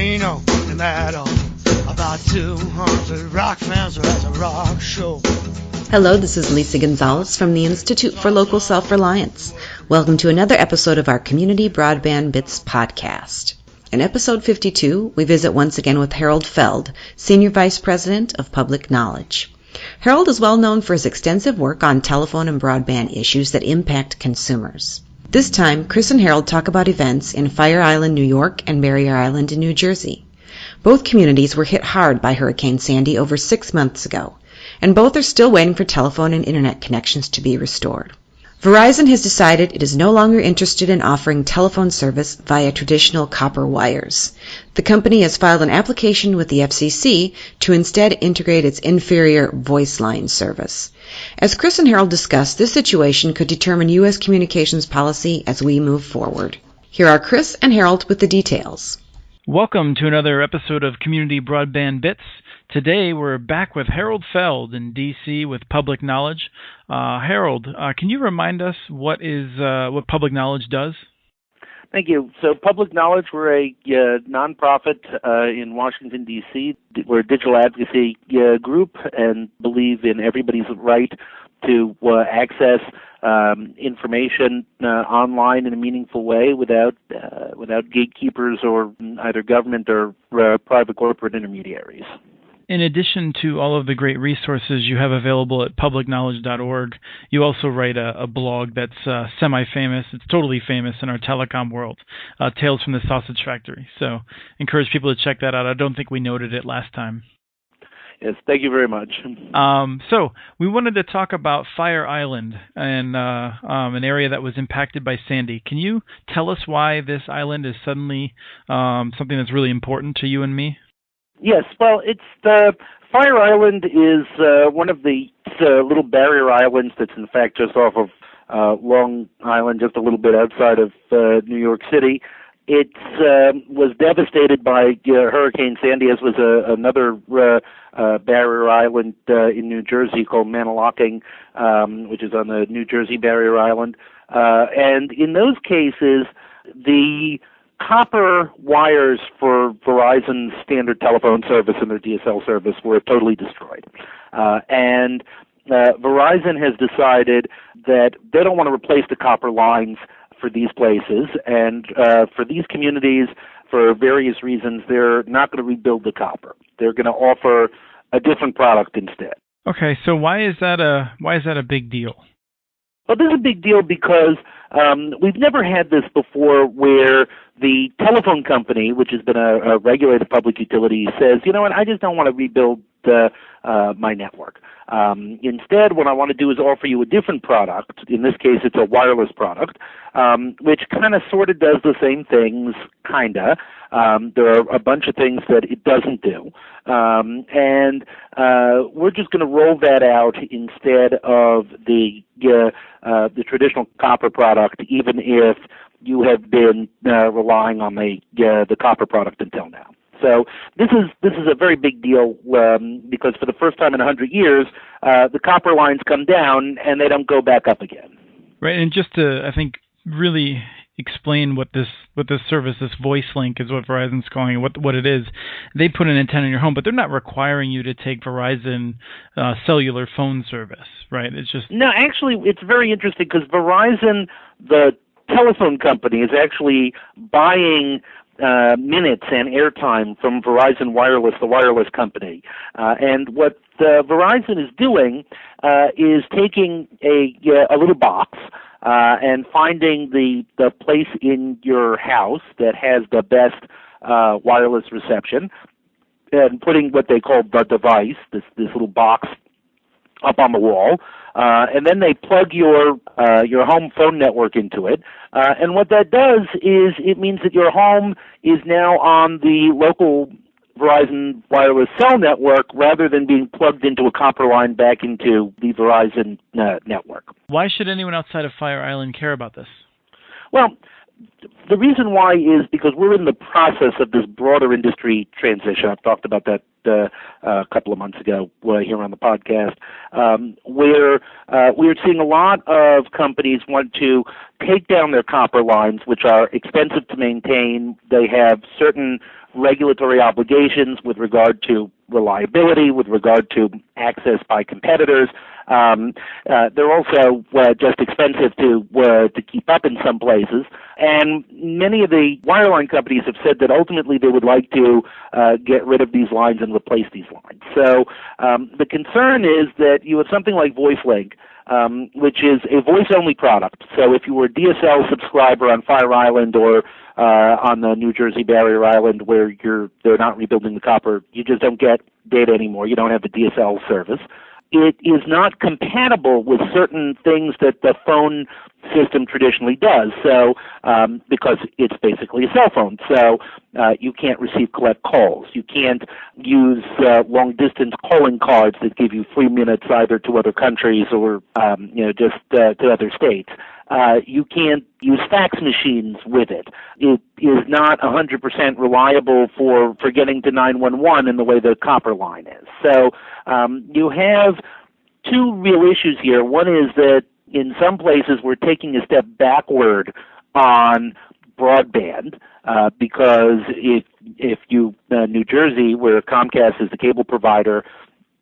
ain't nothing at all. About 200 rock fans are at a rock show. Hello, this is Lisa Gonzalez from the Institute for Local Self-Reliance. Welcome to another episode of our Community Broadband Bits podcast. In episode 52, we visit once again with Harold Feld, Senior Vice President of Public Knowledge. Harold is well known for his extensive work on telephone and broadband issues that impact consumers. This time, Chris and Harold talk about events in Fire Island, New York, and Barrier Island in New Jersey. Both communities were hit hard by Hurricane Sandy over 6 months ago, and both are still waiting for telephone and internet connections to be restored. Verizon has decided it is no longer interested in offering telephone service via traditional copper wires. The company has filed an application with the FCC to instead integrate its inferior voice line service. As Chris and Harold discussed, this situation could determine U.S. communications policy as we move forward. Here are Chris and Harold with the details. Welcome to another episode of Community Broadband Bits. Today we're back with Harold Feld in D.C. with Public Knowledge. Harold, can you remind us what Public Knowledge does? Thank you. So Public Knowledge, we're a nonprofit in Washington, D.C. We're a digital advocacy group and believe in everybody's right to access information online in a meaningful way without gatekeepers or either government or private corporate intermediaries. In addition to all of the great resources you have available at publicknowledge.org, you also write a blog that's semi-famous. It's totally famous in our telecom world, Tales from the Sausage Factory. So encourage people to check that out. I don't think we noted it last time. Yes, thank you very much. So we wanted to talk about Fire Island and an area that was impacted by Sandy. Can you tell us why this island is suddenly something that's really important to you and me? Yes, well, it's Fire Island is one of the little barrier islands that's in fact just off of Long Island, just a little bit outside of New York City. It was devastated by Hurricane Sandy, as was another barrier island in New Jersey called Manalocking, which is on the New Jersey barrier island. And in those cases, the copper wires for Verizon's standard telephone service and their DSL service were totally destroyed. And Verizon has decided that they don't want to replace the copper lines for these places, and for these communities, for various reasons, they're not going to rebuild the copper. They're going to offer a different product instead. Okay, so why is that a big deal? Well, this is a big deal because we've never had this before where the telephone company, which has been a regulated public utility, says, you know what, I just don't want to rebuild my network. Instead, what I want to do is offer you a different product. In this case, it's a wireless product, which kind of sort of does the same things, kind of. There are a bunch of things that it doesn't do. And we're just going to roll that out instead of the traditional copper product, even if you have been relying on the copper product until now. So this is a very big deal because for the first time in 100 years, the copper lines come down and they don't go back up again. Right, and just to, I think, really explain what this service, this voice link is what Verizon's calling it, what it is. They put an antenna in your home, but they're not requiring you to take Verizon cellular phone service, right? It's just... No, actually, it's very interesting because Verizon, the telephone company, is actually buying minutes and airtime from Verizon Wireless, the wireless company. And what Verizon is doing is taking a little box and finding the place in your house that has the best wireless reception and putting what they call the device, this little box, up on the wall. And then they plug your home phone network into it. And what that does is it means that your home is now on the local Verizon wireless cell network rather than being plugged into a copper line back into the Verizon network. Why should anyone outside of Fire Island care about this? Well, the reason why is because we're in the process of this broader industry transition. I've talked about that a couple of months ago here on the podcast, where we're seeing a lot of companies want to take down their copper lines, which are expensive to maintain. They have certain regulatory obligations with regard to reliability, with regard to access by competitors. They're also just expensive to keep up in some places. And many of the wireline companies have said that ultimately they would like to get rid of these lines and replace these lines. So the concern is that you have something like VoiceLink, which is a voice-only product. So if you were a DSL subscriber on Fire Island or on the New Jersey barrier island where they're not rebuilding the copper, you just don't get data anymore. You don't have the DSL service. It is not compatible with certain things that the phone system traditionally does. So because it's basically a cell phone, so you can't collect calls. You can't use long-distance calling cards that give you free minutes either to other countries or just to other states. You can't use fax machines with it. It is not 100% reliable for getting to 911 in the way the copper line is. So you have two real issues here. One is that in some places we're taking a step backward on broadband because if you New Jersey, where Comcast is the cable provider,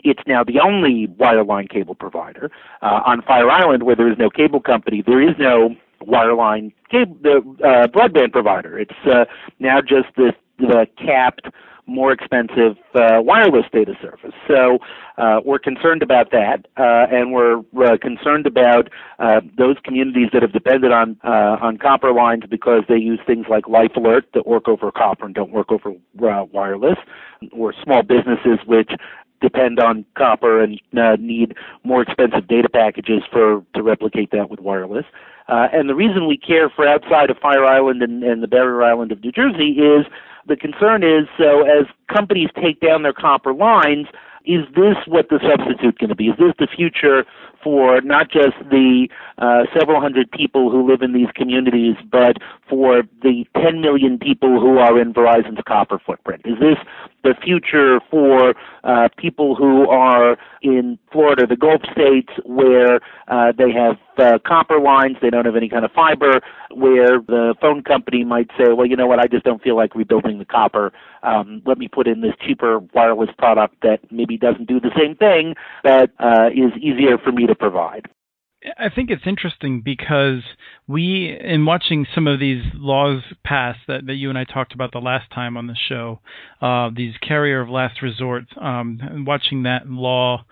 it's now the only wireline cable provider. On Fire Island, where there is no cable company, there is no wireline cable broadband provider. It's now just the capped, more expensive wireless data service. So we're concerned about that, and we're concerned about those communities that have depended on copper lines because they use things like Life Alert that work over copper and don't work over wireless, or small businesses which depend on copper and need more expensive data packages to replicate that with wireless. And the reason we care for outside of Fire Island and the barrier island of New Jersey is the concern is, so as companies take down their copper lines, is this what the substitute going to be? Is this the future for not just the several hundred people who live in these communities, but for the 10 million people who are in Verizon's copper footprint? Is this the future for people who are in Florida, the Gulf states, where they have copper lines, they don't have any kind of fiber, where the phone company might say, well, you know what, I just don't feel like rebuilding the copper. Let me put in this cheaper wireless product that maybe doesn't do the same thing, but is easier for me to provide. I think it's interesting because we, in watching some of these laws pass that you and I talked about the last time on the show, these carrier of last resort, and watching that law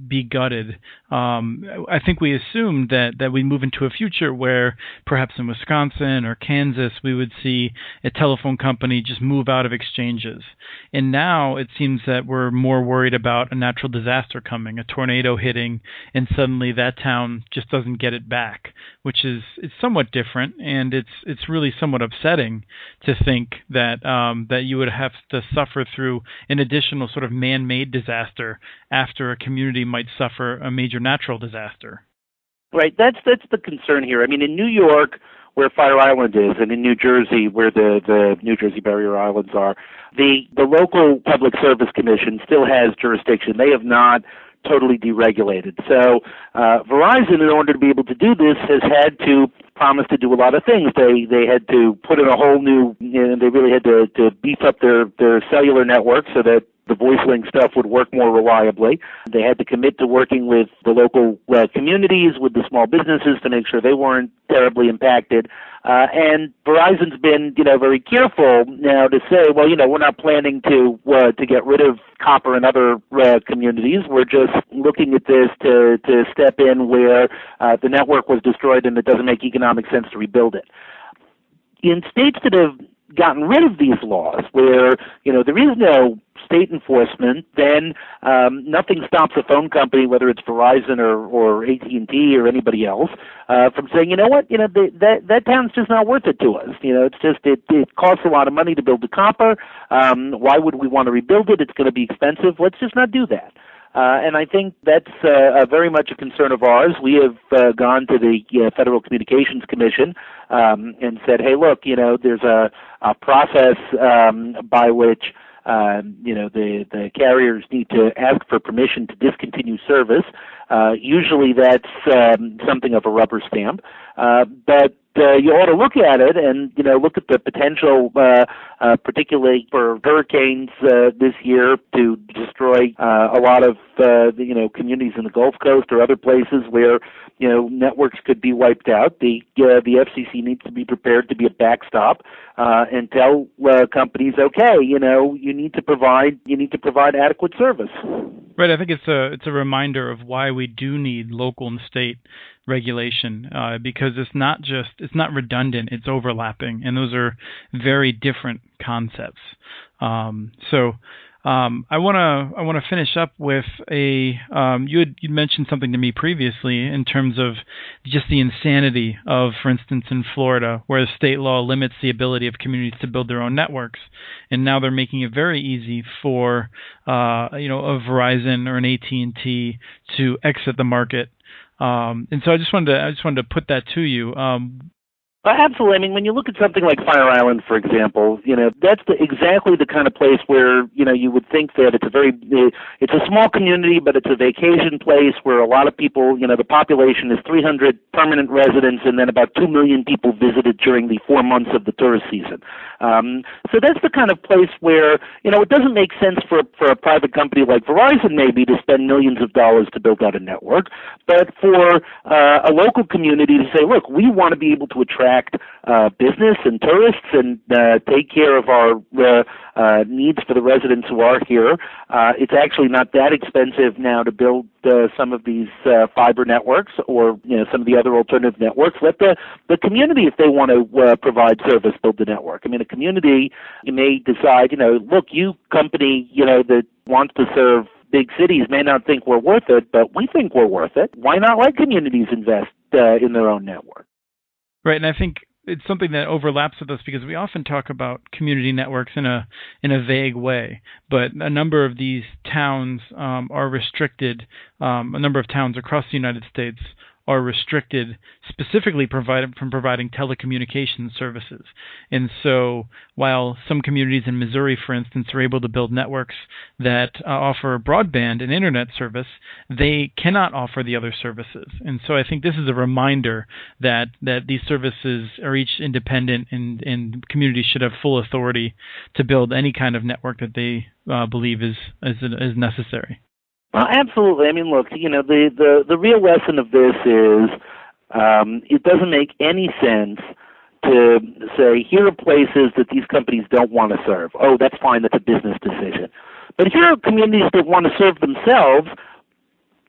be gutted, I think we assumed that we move into a future where perhaps in Wisconsin or Kansas we would see a telephone company just move out of exchanges. And now it seems that we're more worried about a natural disaster coming, a tornado hitting, and suddenly that town just doesn't get it back, which is it's somewhat different, and it's really somewhat upsetting to think that that you would have to suffer through an additional sort of man-made disaster after a community might suffer a major natural disaster. Right, that's the concern here. I mean, in New York, where Fire Island is, and in New Jersey, where the New Jersey barrier islands are, the local Public Service Commission still has jurisdiction. They have not totally deregulated. So Verizon, in order to be able to do this, has had to promise to do a lot of things. They had to put in a whole new, they really had to beef up their cellular network so that the VoiceLink stuff would work more reliably. They had to commit to working with the local communities, with the small businesses to make sure they weren't terribly impacted. And Verizon's been, very careful now to say, well, we're not planning to get rid of copper in other communities. We're just looking at this to step in where the network was destroyed and it doesn't make economic sense to rebuild it. In states that have gotten rid of these laws, where there is no state enforcement, then nothing stops a phone company, whether it's Verizon or AT&T or anybody else, from saying, that town's just not worth it to us. It's just it costs a lot of money to build the copper. Why would we want to rebuild it? It's going to be expensive. Let's just not do that. And I think that's very much a concern of ours. We have gone to the Federal Communications Commission and said, hey, look, there's a process by which the carriers need to ask for permission to discontinue service. Usually that's something of a rubber stamp. But you ought to look at it and, look at the potential, particularly for hurricanes this year, to destroy a lot of, communities in the Gulf Coast or other places where, networks could be wiped out. The FCC needs to be prepared to be a backstop and tell companies, okay, you need to provide adequate service. Right. I think it's a reminder of why we do need local and state regulation, because it's not redundant, it's overlapping, and those are very different concepts. I want to finish up with you mentioned something to me previously in terms of just the insanity of, for instance, in Florida, where the state law limits the ability of communities to build their own networks, and now they're making it very easy for a Verizon or an AT&T to exit the market. And so I just wanted to put that to you. Absolutely. I mean, when you look at something like Fire Island, for example, that's exactly the kind of place where, you would think that it's a small community, but it's a vacation place where a lot of people, the population is 300 permanent residents, and then about 2 million people visited during the 4 months of the tourist season. So that's the kind of place where, it doesn't make sense for a private company like Verizon maybe to spend millions of dollars to build out a network, but for a local community to say, look, we want to be able to attract business and tourists and take care of our needs for the residents who are here. It's actually not that expensive now to build some of these fiber networks or some of the other alternative networks. Let the community, if they want to provide service, build the network. I mean, a community may decide, look, you company, that wants to serve big cities may not think we're worth it, but we think we're worth it. Why not let communities invest in their own network? Right, and I think it's something that overlaps with us because we often talk about community networks in a vague way, but a number of these towns are restricted. A number of towns across the United States are restricted specifically from providing telecommunications services. And so while some communities in Missouri, for instance, are able to build networks that offer broadband and internet service, they cannot offer the other services. And so I think this is a reminder that these services are each independent, and communities should have full authority to build any kind of network that they believe is necessary. Well, absolutely. I mean, look, the real lesson of this is it doesn't make any sense to say, here are places that these companies don't want to serve. Oh, that's fine. That's a business decision. But here are communities that want to serve themselves.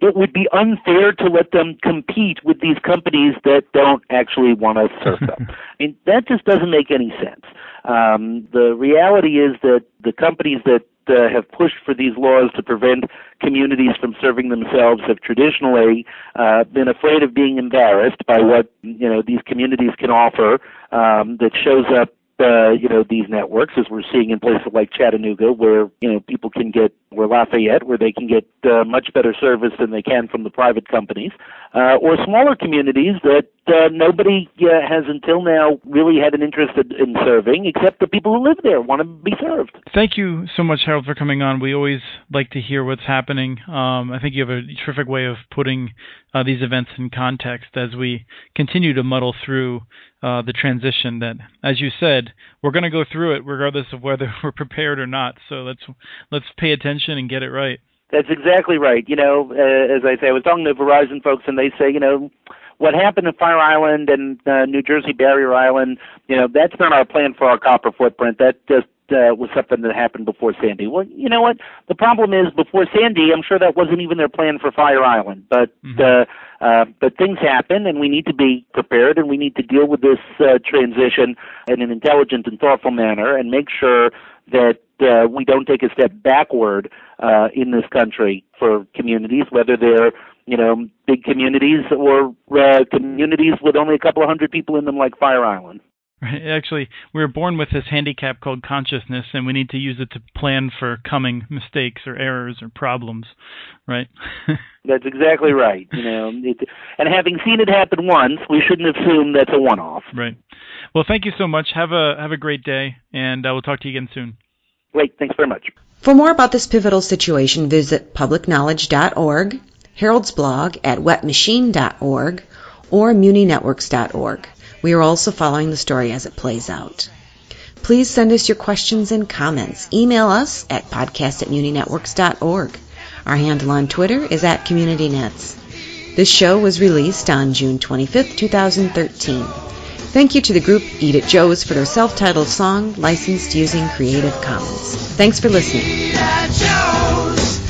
It would be unfair to let them compete with these companies that don't actually want to serve them. I mean, that just doesn't make any sense. The reality is that the companies that have pushed for these laws to prevent communities from serving themselves have traditionally been afraid of being embarrassed by what these communities can offer that shows up these networks, as we're seeing in places like Chattanooga, where people can get, or Lafayette, where they can get much better service than they can from the private companies, or smaller communities that nobody has until now really had an interest in serving, except the people who live there want to be served. Thank you so much, Harold, for coming on. We always like to hear what's happening. I think you have a terrific way of putting these events in context as we continue to muddle through the transition that, as you said, we're going to go through it regardless of whether we're prepared or not. So let's pay attention and get it right. That's exactly right. As I say, I was talking to Verizon folks, and they say, what happened in Fire Island and New Jersey Barrier Island, that's not our plan for our copper footprint. That just was something that happened before Sandy. Well, you know what? The problem is, before Sandy, I'm sure that wasn't even their plan for Fire Island. But things happen, and we need to be prepared, and we need to deal with this transition in an intelligent and thoughtful manner, and make sure that we don't take a step backward in this country for communities, whether they're big communities or communities with only a couple of hundred people in them like Fire Island. Right. Actually, we were born with this handicap called consciousness, and we need to use it to plan for coming mistakes or errors or problems, right? That's exactly right. And having seen it happen once, we shouldn't assume that's a one-off. Right. Well, thank you so much. Have a great day, and we'll talk to you again soon. Great. Thanks very much. For more about this pivotal situation, visit publicknowledge.org, Harold's blog at wetmachine.org, or muninetworks.org. We are also following the story as it plays out. Please send us your questions and comments. Email us at podcast@muninetworks.org. Our handle on Twitter is @CommunityNets. This show was released on June 25th, 2013. Thank you to the group Eat It Joe's for their self-titled song, licensed using Creative Commons. Thanks for listening. Eat at Joe's.